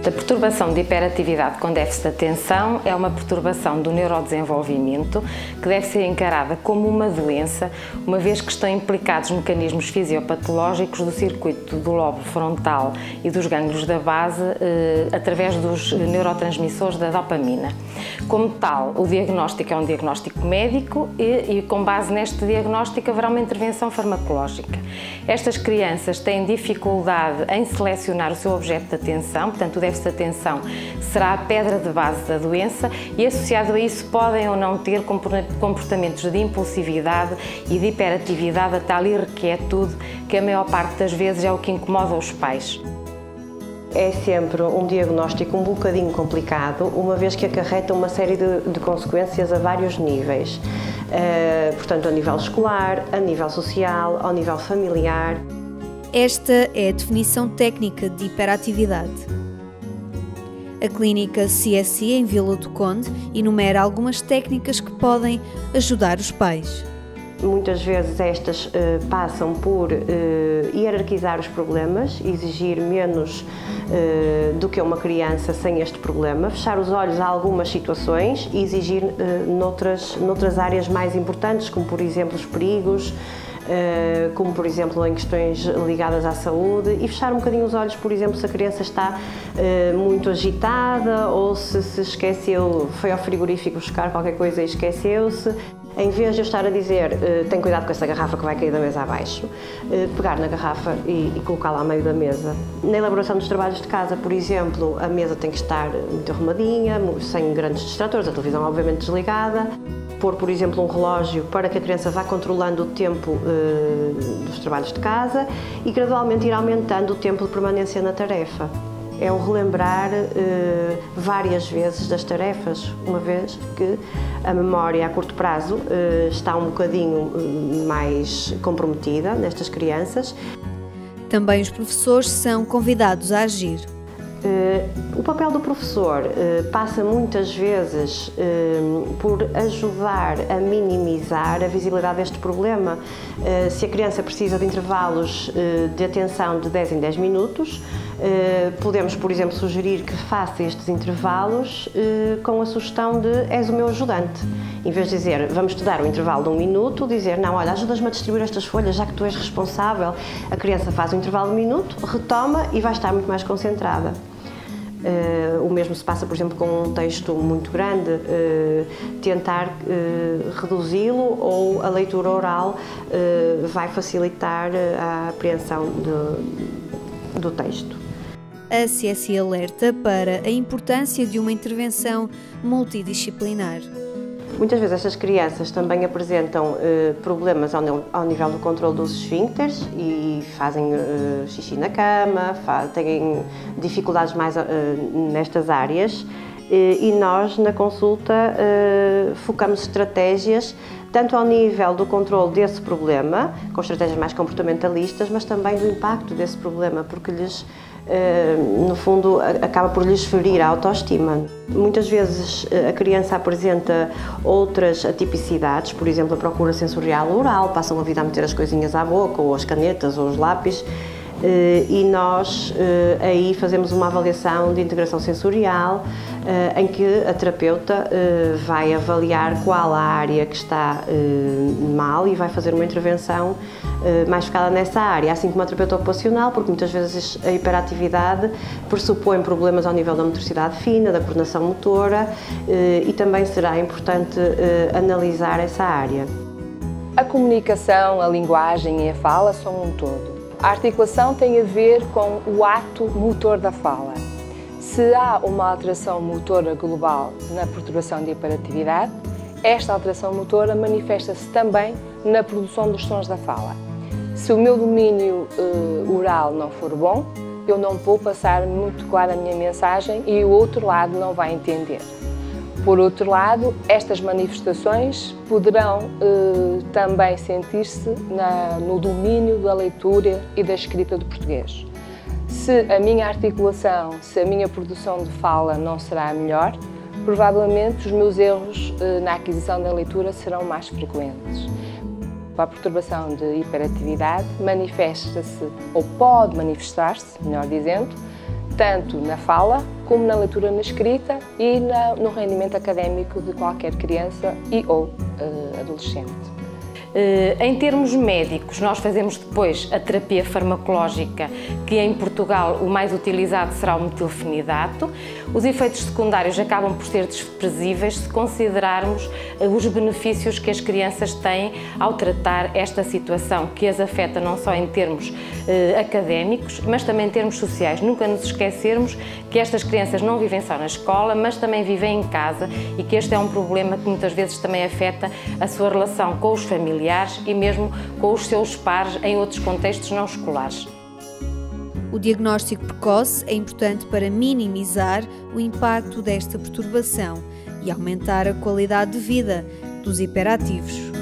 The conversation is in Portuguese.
A perturbação de hiperatividade com déficit de atenção é uma perturbação do neurodesenvolvimento que deve ser encarada como uma doença, uma vez que estão implicados mecanismos fisiopatológicos do circuito do lobo frontal e dos gânglios da base através dos neurotransmissores da dopamina. Como tal, o diagnóstico é um diagnóstico médico e com base neste diagnóstico haverá uma intervenção farmacológica. Estas crianças têm dificuldade em selecionar o seu objeto de atenção, portanto o déficit de atenção será a pedra de base da doença e associado a isso podem ou não ter comportamentos de impulsividade e de hiperatividade, a tal irrequietude que a maior parte das vezes é o que incomoda os pais. É sempre um diagnóstico um bocadinho complicado, uma vez que acarreta uma série de consequências a vários níveis. Portanto, a nível escolar, a nível social, ao nível familiar. Esta é a definição técnica de hiperatividade. A clínica CSI em Vila do Conde enumera algumas técnicas que podem ajudar os pais. Muitas vezes estas passam por hierarquizar os problemas, exigir menos do que uma criança sem este problema, fechar os olhos a algumas situações e exigir noutras áreas mais importantes, como por exemplo os perigos, como por exemplo em questões ligadas à saúde, e fechar um bocadinho os olhos, por exemplo, se a criança está muito agitada ou se esqueceu, foi ao frigorífico buscar qualquer coisa e esqueceu-se. Em vez de eu estar a dizer, tem cuidado com essa garrafa que vai cair da mesa abaixo, pegar na garrafa e colocá-la ao meio da mesa. Na elaboração dos trabalhos de casa, por exemplo, a mesa tem que estar muito arrumadinha, sem grandes distratores, a televisão obviamente desligada. Pôr, por exemplo, um relógio para que a criança vá controlando o tempo dos trabalhos de casa e gradualmente ir aumentando o tempo de permanência na tarefa. É um relembrar várias vezes das tarefas, uma vez que a memória a curto prazo está um bocadinho mais comprometida nestas crianças. Também os professores são convidados a agir. O papel do professor passa muitas vezes por ajudar a minimizar a visibilidade deste problema. Se a criança precisa de intervalos de atenção de 10 em 10 minutos, podemos, por exemplo, sugerir que faça estes intervalos com a sugestão de és o meu ajudante. Em vez de dizer, vamos estudar um intervalo de 1 minuto, dizer, não, olha, ajudas-me a distribuir estas folhas, já que tu és responsável. A criança faz um intervalo de 1 minuto, retoma e vai estar muito mais concentrada. O mesmo se passa, por exemplo, com um texto muito grande, tentar reduzi-lo, ou a leitura oral vai facilitar a apreensão do texto. A CSI alerta para a importância de uma intervenção multidisciplinar. Muitas vezes estas crianças também apresentam problemas ao nível do controle dos esfíncteres e fazem xixi na cama, têm dificuldades mais nestas áreas, e nós na consulta focamos estratégias tanto ao nível do controle desse problema, com estratégias mais comportamentalistas, mas também do impacto desse problema, porque lhes no fundo acaba por lhes ferir a autoestima. Muitas vezes a criança apresenta outras atipicidades, por exemplo a procura sensorial oral, passam a vida a meter as coisinhas à boca, ou as canetas, ou os lápis, e nós aí fazemos uma avaliação de integração sensorial, em que a terapeuta vai avaliar qual a área que está mal e vai fazer uma intervenção mais focada nessa área, assim como a terapeuta ocupacional, porque muitas vezes a hiperatividade pressupõe problemas ao nível da motricidade fina, da coordenação motora, e também será importante analisar essa área. A comunicação, a linguagem e a fala são um todo. A articulação tem a ver com o ato motor da fala. Se há uma alteração motora global na perturbação de hiperatividade, esta alteração motora manifesta-se também na produção dos sons da fala. Se o meu domínio oral não for bom, eu não vou passar muito claro a minha mensagem e o outro lado não vai entender. Por outro lado, estas manifestações poderão também sentir-se no domínio da leitura e da escrita do português. Se a minha articulação, se a minha produção de fala não será a melhor, provavelmente os meus erros na aquisição da leitura serão mais frequentes. A perturbação de hiperatividade manifesta-se, ou pode manifestar-se, melhor dizendo, tanto na fala, como na leitura na escrita e no rendimento académico de qualquer criança e ou adolescente. Em termos médicos, nós fazemos depois a terapia farmacológica, que em Portugal o mais utilizado será o metilfenidato. Os efeitos secundários acabam por ser desprezíveis se considerarmos os benefícios que as crianças têm ao tratar esta situação, que as afeta não só em termos académicos, mas também em termos sociais. Nunca nos esquecermos que estas crianças não vivem só na escola, mas também vivem em casa e que este é um problema que muitas vezes também afeta a sua relação com os familiares e mesmo com os seus pares em outros contextos não escolares. O diagnóstico precoce é importante para minimizar o impacto desta perturbação e aumentar a qualidade de vida dos hiperativos.